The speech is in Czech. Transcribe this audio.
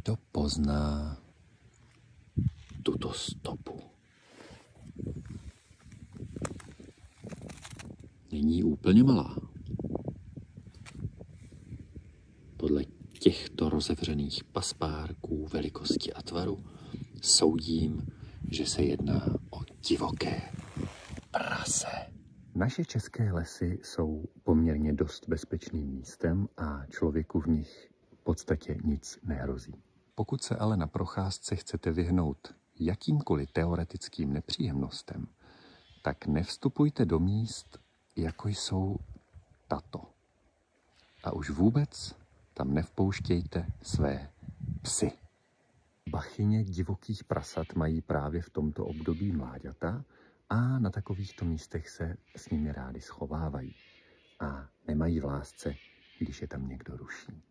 Kdo pozná tuto stopu? Není úplně malá. Podle těchto rozevřených paspárků velikosti a tvaru soudím, že se jedná o divoké prase. Naše české lesy jsou poměrně dost bezpečným místem a člověku v nich v podstatě nic nehrozí. Pokud se ale na procházce chcete vyhnout jakýmkoliv teoretickým nepříjemnostem, tak nevstupujte do míst, jako jsou tato. A už vůbec tam nevpouštějte své psy. Bachyně divokých prasat mají právě v tomto období mláďata a na takovýchto místech se s nimi rádi schovávají. A nemají v lásce, když je tam někdo ruší.